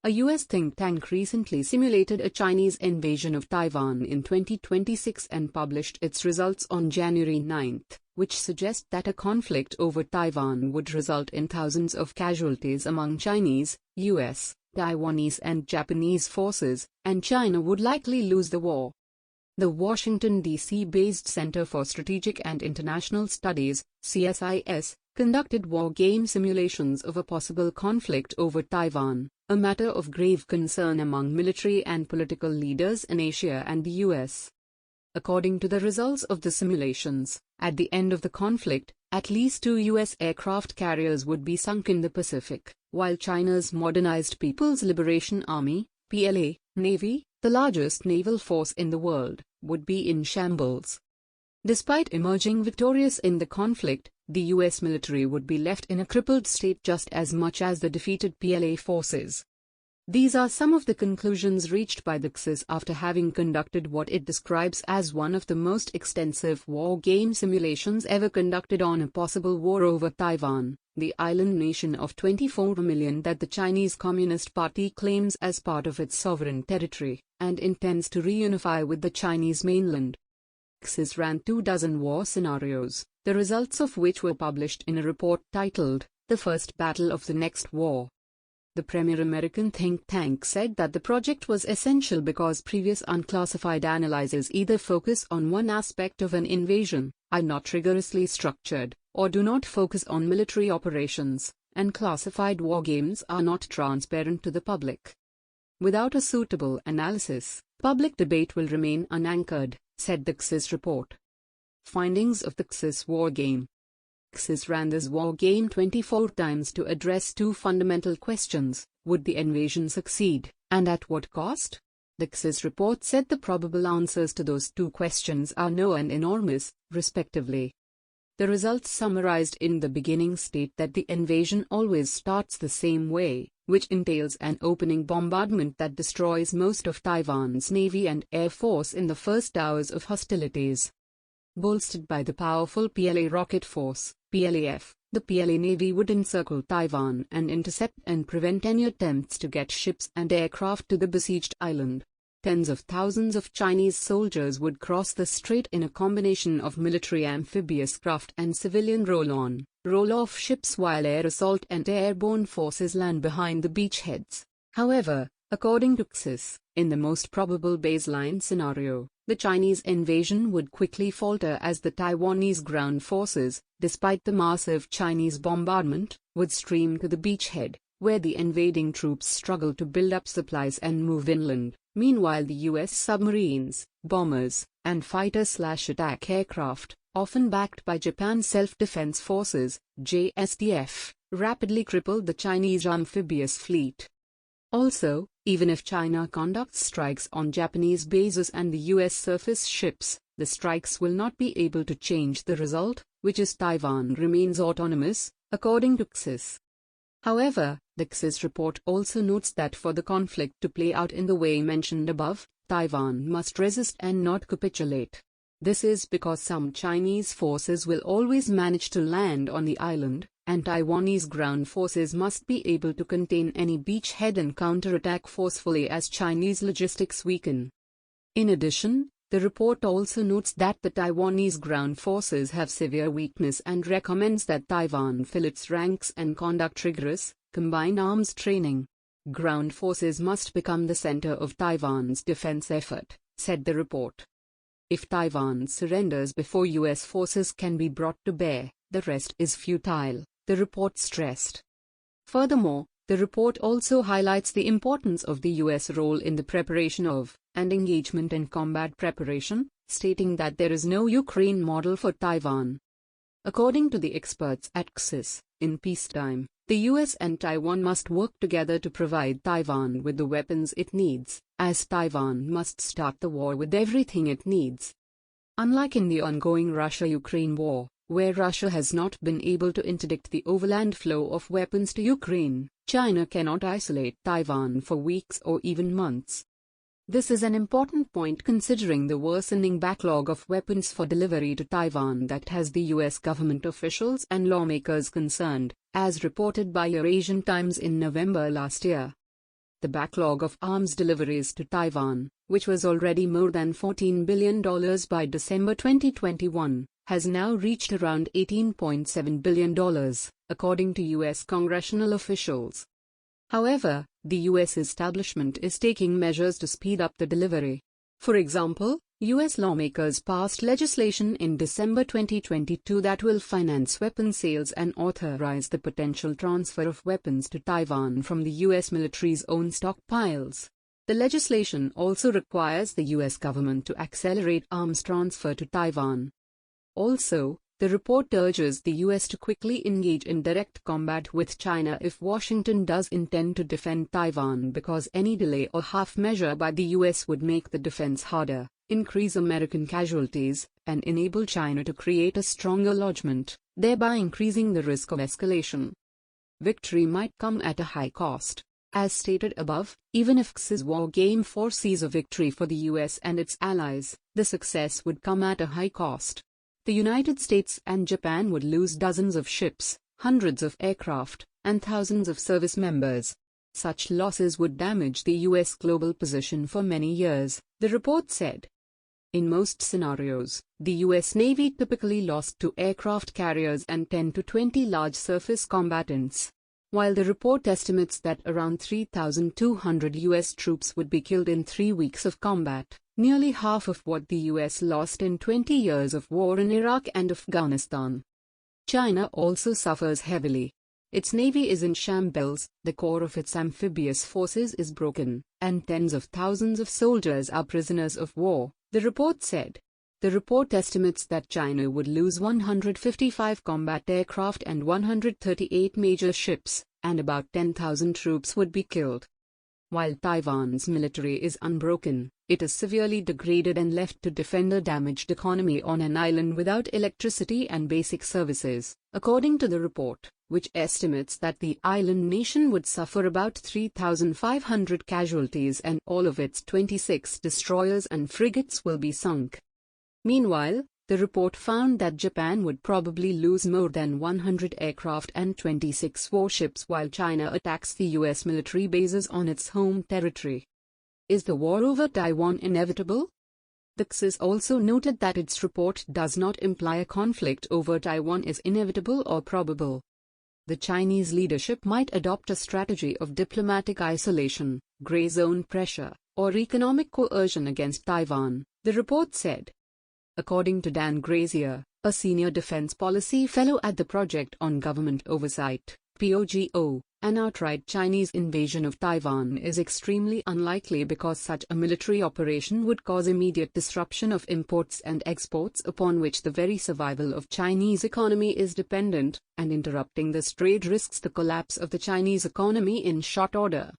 A U.S. think tank recently simulated a Chinese invasion of Taiwan in 2026 and published its results on January 9, which suggest that a conflict over Taiwan would result in thousands of casualties among Chinese, U.S., Taiwanese and Japanese forces, and China would likely lose the war. The Washington, D.C.-based Center for Strategic and International Studies, CSIS, conducted war game simulations of a possible conflict over Taiwan, a matter of grave concern among military and political leaders in Asia and the U.S. According to the results of the simulations, at the end of the conflict, at least 2 U.S. aircraft carriers would be sunk in the Pacific, while China's Modernized People's Liberation Army, PLA, Navy, the largest naval force in the world, would be in shambles. Despite emerging victorious in the conflict, the U.S. military would be left in a crippled state just as much as the defeated PLA forces. These are some of the conclusions reached by the CSIS after having conducted what it describes as one of the most extensive war game simulations ever conducted on a possible war over Taiwan, the island nation of 24 million that the Chinese Communist Party claims as part of its sovereign territory, and intends to reunify with the Chinese mainland. CSIS ran 24 war scenarios, the results of which were published in a report titled, The First Battle of the Next War. The premier American think tank said that the project was essential because previous unclassified analyses either focus on one aspect of an invasion, are not rigorously structured, or do not focus on military operations, and classified wargames are not transparent to the public. Without a suitable analysis, public debate will remain unanchored, said the CSIS report. Findings of the CSIS war game. CSIS ran this war game 24 times to address 2 fundamental questions: would the invasion succeed, and at what cost? The CSIS report said the probable answers to those 2 questions are no and enormous, respectively. The results summarized in the beginning state that the invasion always starts the same way, which entails an opening bombardment that destroys most of Taiwan's Navy and Air Force in the first hours of hostilities. Bolstered by the powerful PLA rocket force, PLAF, the PLA Navy would encircle Taiwan and intercept and prevent any attempts to get ships and aircraft to the besieged island. Tens of thousands of Chinese soldiers would cross the strait in a combination of military amphibious craft and civilian roll-on, roll-off ships while air assault and airborne forces land behind the beachheads. However, according to CSIS, in the most probable baseline scenario, the Chinese invasion would quickly falter as the Taiwanese ground forces, despite the massive Chinese bombardment, would stream to the beachhead, where the invading troops struggle to build up supplies and move inland. Meanwhile, the U.S. submarines, bombers, and fighter-attack aircraft, often backed by Japan's Self-Defense Forces, JSDF, rapidly crippled the Chinese amphibious fleet. Also, even if China conducts strikes on Japanese bases and the U.S. surface ships, the strikes will not be able to change the result, which is Taiwan remains autonomous, according to CSIS. However, the CSIS report also notes that for the conflict to play out in the way mentioned above, Taiwan must resist and not capitulate. This is because some Chinese forces will always manage to land on the island, and Taiwanese ground forces must be able to contain any beachhead and counterattack forcefully as Chinese logistics weaken. In addition, the report also notes that the Taiwanese ground forces have severe weakness and recommends that Taiwan fill its ranks and conduct rigorous, combined arms training. Ground forces must become the center of Taiwan's defense effort, said the report. If Taiwan surrenders before U.S. forces can be brought to bear, the rest is futile, the report stressed. Furthermore, the report also highlights the importance of the U.S. role in the preparation of, and engagement in combat preparation, stating that there is no Ukraine model for Taiwan. According to the experts at CSIS, in peacetime, the U.S. and Taiwan must work together to provide Taiwan with the weapons it needs, as Taiwan must start the war with everything it needs. Unlike in the ongoing Russia-Ukraine war, where Russia has not been able to interdict the overland flow of weapons to Ukraine, China cannot isolate Taiwan for weeks or even months. This is an important point considering the worsening backlog of weapons for delivery to Taiwan that has the U.S. government officials and lawmakers concerned, as reported by Eurasian Times in November last year. the backlog of arms deliveries to Taiwan, which was already more than $14 billion by December 2021, has now reached around $18.7 billion, according to U.S. congressional officials. However, the U.S. establishment is taking measures to speed up the delivery. For example, U.S. lawmakers passed legislation in December 2022 that will finance weapons sales and authorize the potential transfer of weapons to Taiwan from the U.S. military's own stockpiles. The legislation also requires the U.S. government to accelerate arms transfer to Taiwan. Also, the report urges the U.S. to quickly engage in direct combat with China if Washington does intend to defend Taiwan, because any delay or half measure by the U.S. would make the defense harder, increase American casualties, and enable China to create a stronger lodgment, thereby increasing the risk of escalation. Victory might come at a high cost. As stated above, even if CSIS War Game foresees a victory for the U.S. and its allies, the success would come at a high cost. The United States and Japan would lose dozens of ships, hundreds of aircraft, and thousands of service members. Such losses would damage the U.S. global position for many years, the report said. In most scenarios, the U.S. Navy typically lost 2 aircraft carriers and 10 to 20 large surface combatants. While the report estimates that around 3,200 U.S. troops would be killed in 3 weeks of combat, nearly half of what the U.S. lost in 20 years of war in Iraq and Afghanistan. China also suffers heavily. Its navy is in shambles, the core of its amphibious forces is broken, and tens of thousands of soldiers are prisoners of war, the report said. The report estimates that China would lose 155 combat aircraft and 138 major ships, and about 10,000 troops would be killed. While Taiwan's military is unbroken, it is severely degraded and left to defend a damaged economy on an island without electricity and basic services, according to the report, which estimates that the island nation would suffer about 3,500 casualties and all of its 26 destroyers and frigates will be sunk. Meanwhile, the report found that Japan would probably lose more than 100 aircraft and 26 warships while China attacks the U.S. military bases on its home territory. Is the war over Taiwan inevitable? The CSIS also noted that its report does not imply a conflict over Taiwan is inevitable or probable. The Chinese leadership might adopt a strategy of diplomatic isolation, gray zone pressure, or economic coercion against Taiwan, the report said. According to Dan Grazier, a senior defense policy fellow at the Project on Government Oversight, POGO, an outright Chinese invasion of Taiwan is extremely unlikely because such a military operation would cause immediate disruption of imports and exports upon which the very survival of Chinese economy is dependent, and interrupting this trade risks the collapse of the Chinese economy in short order.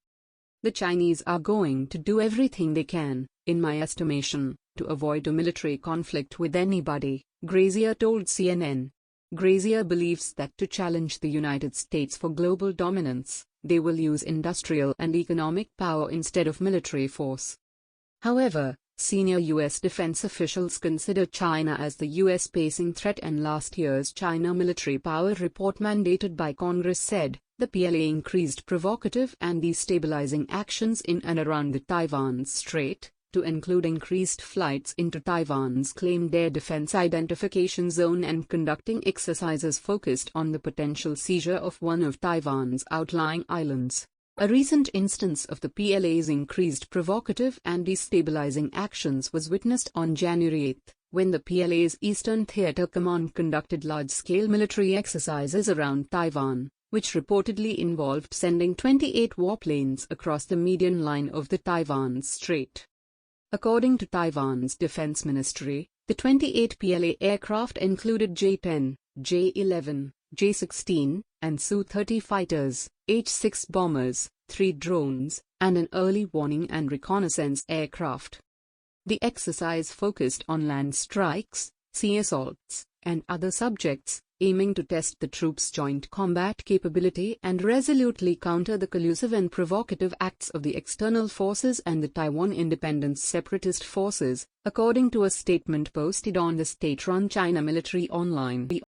The Chinese are going to do everything they can, in my estimation, to avoid a military conflict with anybody, Grazier told CNN. Grazier believes that to challenge the United States for global dominance, they will use industrial and economic power instead of military force. However, senior U.S. defense officials consider China as the U.S. pacing threat, and last year's China military power report mandated by Congress said, the PLA increased provocative and destabilizing actions in and around the Taiwan Strait, to include increased flights into Taiwan's claimed air defense identification zone and conducting exercises focused on the potential seizure of one of Taiwan's outlying islands. A recent instance of the PLA's increased provocative and destabilizing actions was witnessed on January 8, when the PLA's Eastern Theater Command conducted large-scale military exercises around Taiwan, which reportedly involved sending 28 warplanes across the median line of the Taiwan Strait. According to Taiwan's defense ministry, the 28 PLA aircraft included J-10, J-11, J-16, and Su-30 fighters, H-6 bombers, 3 drones, and an early warning and reconnaissance aircraft. The exercise focused on land strikes, sea assaults, and other subjects, aiming to test the troops' joint combat capability and resolutely counter the collusive and provocative acts of the external forces and the Taiwan Independence Separatist Forces, according to a statement posted on the state-run China Military Online. The